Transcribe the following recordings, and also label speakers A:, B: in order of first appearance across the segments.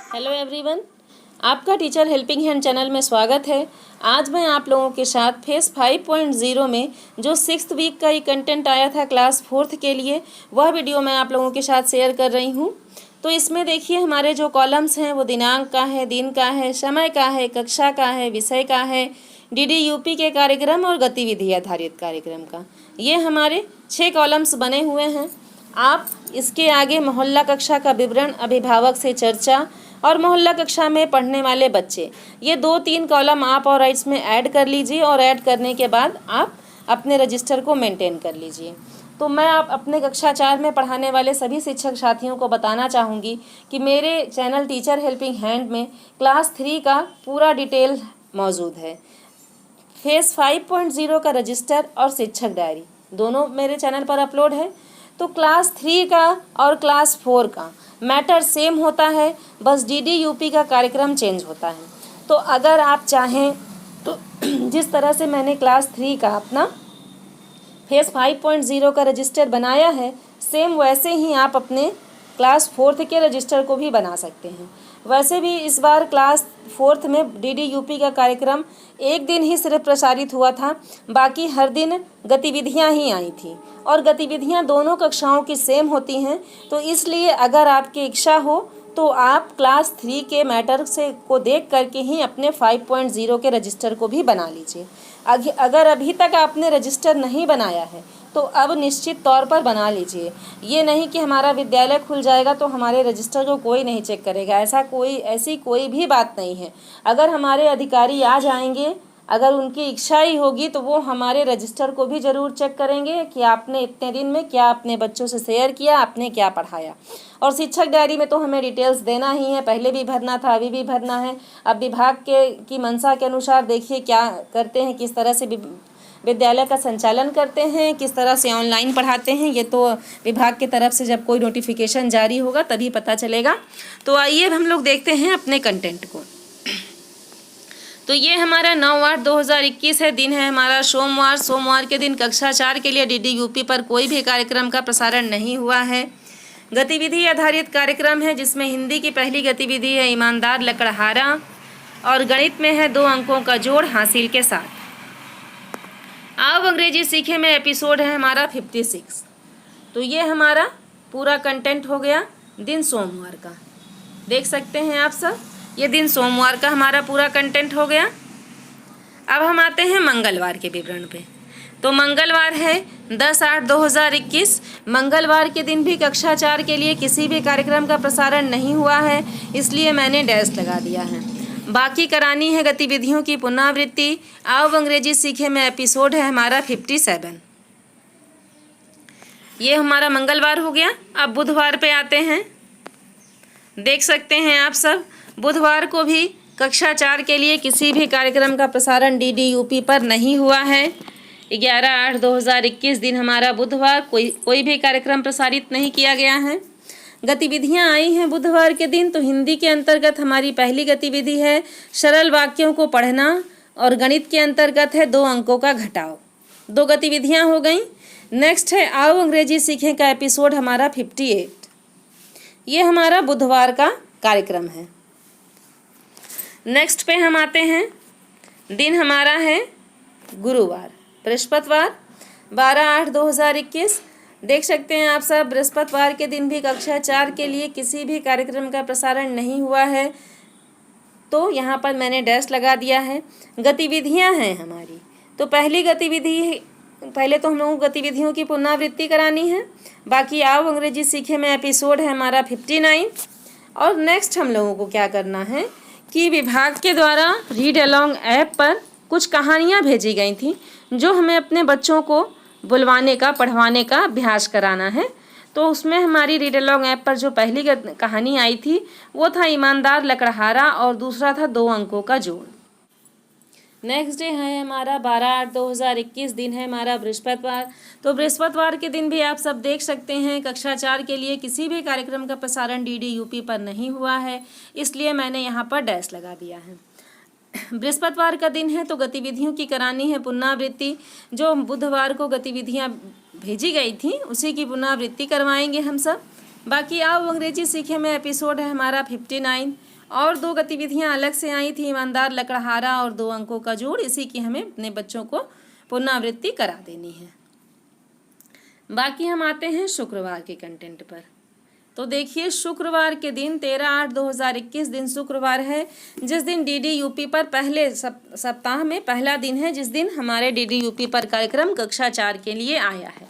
A: Hello everyone, आपका teacher helping hand channel में स्वागत है। आज मैं आप लोगों के साथ फेस 5.0 में जो 6th वीक का ये कंटेंट आया था क्लास 4th के लिए, वह वीडियो मैं आप लोगों के साथ शेयर कर रही हूँ। तो इसमें देखिए हमारे जो कॉलम्स हैं वो दिनांक का है, दिन का है, समय का है, कक्षा का है, विषय का है, DDUP के कार्यक्रम और गतिविधि आधारित कार्यक्रम का। ये हमारे 6 कॉलम्स बने हुए हैं। आप इसके आगे मोहल्ला कक्षा का विवरण, अभिभावक से चर्चा और मोहल्ला कक्षा में पढ़ने वाले बच्चे, ये 2-3 कॉलम आप और इसमें ऐड कर लीजिए और ऐड करने के बाद आप अपने रजिस्टर को मेंटेन कर लीजिए। तो मैं आप अपने कक्षा 4 में पढ़ाने वाले सभी शिक्षक साथियों को बताना चाहूँगी कि मेरे चैनल टीचर हेल्पिंग हैंड में क्लास 3 का पूरा डिटेल मौजूद है। फेस 5.0 का रजिस्टर और शिक्षक डायरी दोनों मेरे चैनल पर अपलोड है। तो क्लास 3 का और क्लास 4 का मैटर सेम होता है, बस DDUP का कार्यक्रम चेंज होता है। तो अगर आप चाहें तो जिस तरह से मैंने क्लास 3 का अपना फेस 5.0 का रजिस्टर बनाया है, सेम वैसे ही आप अपने क्लास 4th के रजिस्टर को भी बना सकते हैं। वैसे भी इस बार क्लास 4th में DDUP का कार्यक्रम एक दिन ही सिर्फ प्रसारित हुआ था, बाकी हर दिन गतिविधियां ही आई थी और गतिविधियां दोनों कक्षाओं की सेम होती हैं। तो इसलिए अगर आपकी इच्छा हो तो आप क्लास 3 के मैटर से को देख करके ही अपने 5.0 के रजिस्टर को भी बना लीजिए। अगर अभी तक आपने रजिस्टर नहीं बनाया है तो अब निश्चित तौर पर बना लीजिए। ये नहीं कि हमारा विद्यालय खुल जाएगा तो हमारे रजिस्टर को कोई नहीं चेक करेगा, ऐसी कोई भी बात नहीं है। अगर हमारे अधिकारी आ जाएंगे, अगर उनकी इच्छा ही होगी तो वो हमारे रजिस्टर को भी ज़रूर चेक करेंगे कि आपने इतने दिन में क्या अपने बच्चों से शेयर किया, आपने क्या पढ़ाया। और शिक्षक डायरी में तो हमें डिटेल्स देना ही है, पहले भी भरना था, अभी भी भरना है। अब विभाग की मंशा के अनुसार देखिए क्या करते हैं, किस तरह से विद्यालय का संचालन करते हैं, किस तरह से ऑनलाइन पढ़ाते हैं। ये तो विभाग की तरफ से जब कोई नोटिफिकेशन जारी होगा तभी पता चलेगा। तो आइए हम लोग देखते हैं अपने कंटेंट को। तो ये हमारा 9/8/2021 है, दिन है हमारा सोमवार। सोमवार के दिन कक्षा 4 के लिए DDUP पर कोई भी कार्यक्रम का प्रसारण नहीं हुआ है। गतिविधि आधारित कार्यक्रम है जिसमें हिंदी की पहली गतिविधि है ईमानदार लकड़हारा और गणित में है 2 अंकों का जोड़ हासिल के साथ। अब अंग्रेजी सीखे में एपिसोड है हमारा 56। तो ये हमारा पूरा कंटेंट हो गया दिन सोमवार का, देख सकते हैं आप सब। ये दिन सोमवार का हमारा पूरा कंटेंट हो गया। अब हम आते हैं मंगलवार के विवरण पे। तो मंगलवार है 10/8/2021। मंगलवार के दिन भी कक्षा 4 के लिए किसी भी कार्यक्रम का प्रसारण नहीं हुआ है, इसलिए मैंने डैश लगा दिया है। बाकी करानी है गतिविधियों की पुनरावृत्ति। अब अंग्रेजी सीखे में एपिसोड है हमारा 57। ये हमारा मंगलवार हो गया। अब बुधवार पे आते हैं, देख सकते हैं आप सब। बुधवार को भी कक्षा 4 के लिए किसी भी कार्यक्रम का प्रसारण DDUP पर नहीं हुआ है। 11/8/2021 दिन हमारा बुधवार, कोई भी कार्यक्रम प्रसारित नहीं किया गया है। गतिविधियां आई हैं बुधवार के दिन। तो हिंदी के अंतर्गत हमारी पहली गतिविधि है सरल वाक्यों को पढ़ना और गणित के अंतर्गत है 2 अंकों का घटाव। 2 गतिविधियां हो गई। नेक्स्ट है आओ अंग्रेजी सीखें का एपिसोड हमारा 58। ये हमारा बुधवार का कार्यक्रम है। नेक्स्ट पे हम आते हैं, दिन हमारा है गुरुवार, बृहस्पतिवार 12/8/2021। देख सकते हैं आप सब, बृहस्पतिवार के दिन भी कक्षा 4 के लिए किसी भी कार्यक्रम का प्रसारण नहीं हुआ है, तो यहाँ पर मैंने डैश लगा दिया है। गतिविधियाँ हैं हमारी। तो पहली गतिविधि, पहले तो हम लोगों को गतिविधियों की पुनरावृत्ति करानी है। बाकी आओ अंग्रेजी सीखे में एपिसोड है हमारा 59। और नेक्स्ट हम लोगों को क्या करना है कि विभाग के द्वारा रीड अलोंग ऐप पर कुछ कहानियाँ भेजी गई थी जो हमें अपने बच्चों को बुलवाने का, पढ़वाने का अभ्यास कराना है। तो उसमें हमारी रीड अलोंग ऐप पर जो पहली कहानी आई थी वो था ईमानदार लकड़हारा और दूसरा था 2 अंकों का जोड़। नेक्स्ट डे है हमारा 12/8/2021, दिन है हमारा बृहस्पतिवार। तो बृहस्पतिवार के दिन भी आप सब देख सकते हैं कक्षा 4 के लिए किसी भी कार्यक्रम का प्रसारण DDUP पर नहीं हुआ है, इसलिए मैंने यहाँ पर डैश लगा दिया है। बृहस्पतिवार का दिन है तो गतिविधियों की करानी है पुनरावृत्ति। जो बुधवार को गतिविधियाँ भेजी गई थी उसी की पुनरावृत्ति करवाएंगे हम सब। बाकी आओ अंग्रेजी सीखे में एपिसोड है हमारा 59। और 2 गतिविधियां अलग से आई थी, ईमानदार लकड़हारा और 2 अंकों का जोड़। इसी की हमें अपने बच्चों को पुनरावृत्ति करा देनी है। बाकी हम आते हैं शुक्रवार के कंटेंट पर। तो देखिए, शुक्रवार के दिन 13/8/2021 दिन शुक्रवार है, जिस दिन डीडी यूपी पर पहले सप्ताह में पहला दिन है, जिस दिन हमारे डीडी यूपी पर कार्यक्रम कक्षा 4 के लिए आया है।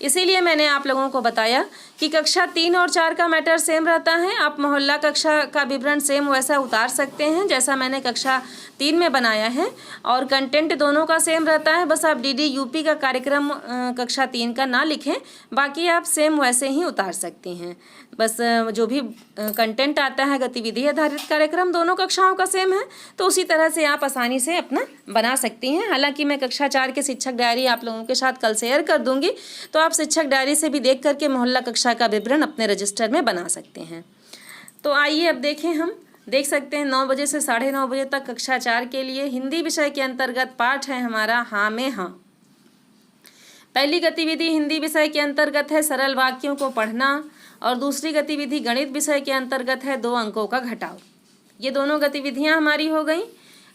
A: इसीलिए मैंने आप लोगों को बताया कि कक्षा 3 और 4 का मैटर सेम रहता है। आप मोहल्ला कक्षा का विवरण सेम वैसा उतार सकते हैं जैसा मैंने कक्षा 3 में बनाया है, और कंटेंट दोनों का सेम रहता है। बस आप डीडी यूपी का कार्यक्रम कक्षा 3 का ना लिखें, बाकी आप सेम वैसे ही उतार सकती हैं। बस जो भी कंटेंट आता है, गतिविधि आधारित कार्यक्रम दोनों कक्षाओं का सेम है, तो उसी तरह से आप आसानी से अपना बना सकती हैं। हालांकि मैं कक्षा 4 के शिक्षक डायरी आप लोगों के साथ कल शेयर कर दूंगी, तो आप शिक्षक डायरी से भी देख करके मोहल्ला कक्षा का विवरण अपने रजिस्टर में बना सकते हैं। तो आइए अब देखें, हम देख सकते हैं 9 बजे से 9:30 बजे तक कक्षा 4 के लिए हिंदी विषय के अंतर्गत पाठ है हमारा हाँ में हाँ। पहली गतिविधि हिंदी विषय के अंतर्गत है सरल वाक्यों को पढ़ना, और दूसरी गतिविधि गणित विषय के अंतर्गत है 2 अंकों का घटाव। ये दोनों गतिविधियां हमारी हो गई।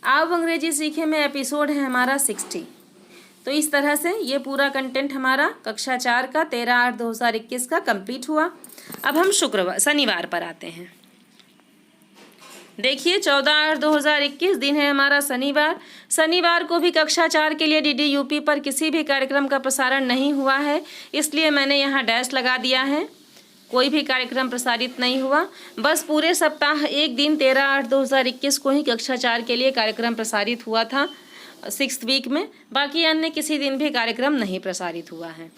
A: अब अंग्रेजी सीखे में एपिसोड है हमारा 60। तो इस तरह से ये पूरा कंटेंट हमारा कक्षा 4 का 13/8/2021 का कंप्लीट हुआ। अब हम शनिवार पर आते हैं। देखिए, 14/8/2021 दिन है हमारा शनिवार। शनिवार को भी कक्षा 4 के लिए डीडी यूपी पर किसी भी कार्यक्रम का प्रसारण नहीं हुआ है, इसलिए मैंने यहाँ डैश लगा दिया है। कोई भी कार्यक्रम प्रसारित नहीं हुआ। बस पूरे सप्ताह एक दिन 13/8/2021 को ही कक्षा 4 के लिए कार्यक्रम प्रसारित हुआ था 6th वीक में। बाकी अन्य किसी दिन भी कार्यक्रम नहीं प्रसारित हुआ है।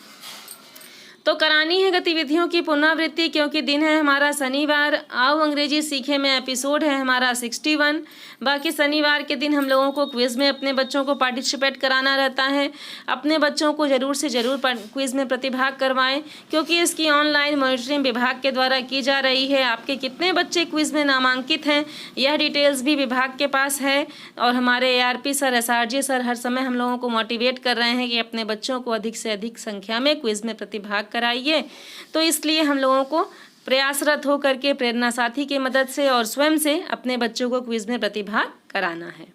A: तो करानी है गतिविधियों की पुनरावृत्ति, क्योंकि दिन है हमारा शनिवार। आओ अंग्रेजी सीखे में एपिसोड है हमारा 61। बाकी शनिवार के दिन हम लोगों को क्विज़ में अपने बच्चों को पार्टिसिपेट कराना रहता है। अपने बच्चों को ज़रूर से ज़रूर क्विज़ में प्रतिभाग करवाएं, क्योंकि इसकी ऑनलाइन मॉनिटरिंग विभाग के द्वारा की जा रही है। आपके कितने बच्चे क्विज़ में नामांकित हैं, यह डिटेल्स भी विभाग के पास है, और हमारे ARP सर, SRG सर हर समय हम लोगों को मोटिवेट कर रहे हैं कि अपने बच्चों को अधिक से अधिक संख्या में क्विज़ में प्रतिभाग कराइए। तो इसलिए हम लोगों को प्रयासरत होकर के प्रेरणा साथी की मदद से और स्वयं से अपने बच्चों को क्विज़ में प्रतिभाग कराना है।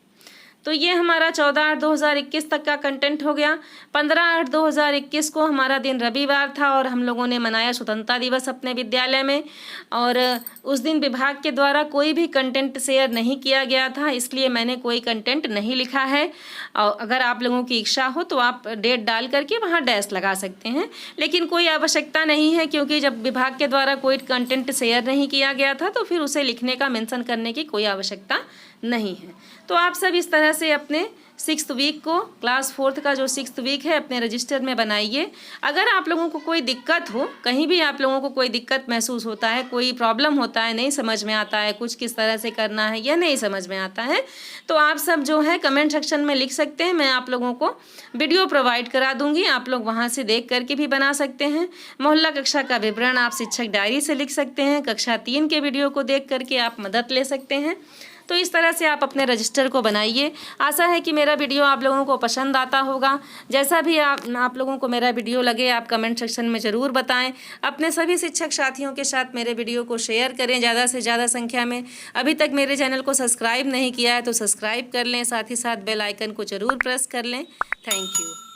A: तो ये हमारा 14/8/2021 तक का कंटेंट हो गया। 15/8/2021 को हमारा दिन रविवार था, और हम लोगों ने मनाया स्वतंत्रता दिवस अपने विद्यालय में, और उस दिन विभाग के द्वारा कोई भी कंटेंट शेयर नहीं किया गया था, इसलिए मैंने कोई कंटेंट नहीं लिखा है। और अगर आप लोगों की इच्छा हो तो आप डेट डाल करके वहाँ डैश लगा सकते हैं, लेकिन कोई आवश्यकता नहीं है, क्योंकि जब विभाग के द्वारा कोई कंटेंट शेयर नहीं किया गया था तो फिर उसे लिखने का मेंशन करने की कोई आवश्यकता नहीं है। तो आप सब इस तरह से अपने 6th वीक को, क्लास 4th का जो 6th वीक है, अपने रजिस्टर में बनाइए। अगर आप लोगों को कोई दिक्कत हो, कहीं भी आप लोगों को कोई दिक्कत महसूस होता है, कोई प्रॉब्लम होता है, नहीं समझ में आता है कुछ किस तरह से करना है, यह नहीं समझ में आता है, तो आप सब जो है कमेंट सेक्शन में लिख सकते हैं। मैं आप लोगों को वीडियो प्रोवाइड करा दूंगी, आप लोग वहाँ से देख करके भी बना सकते हैं। मोहल्ला कक्षा का विवरण आप शिक्षक डायरी से लिख सकते हैं। कक्षा 3 के वीडियो को देख करके आप मदद ले सकते हैं। तो इस तरह से आप अपने रजिस्टर को बनाइए। आशा है कि मेरा वीडियो आप लोगों को पसंद आता होगा। जैसा भी आप लोगों को मेरा वीडियो लगे, आप कमेंट सेक्शन में ज़रूर बताएं। अपने सभी शिक्षक साथियों के साथ मेरे वीडियो को शेयर करें ज़्यादा से ज़्यादा संख्या में। अभी तक मेरे चैनल को सब्सक्राइब नहीं किया है तो सब्सक्राइब कर लें, साथ ही साथ बेल आइकन को ज़रूर प्रेस कर लें। Thank you.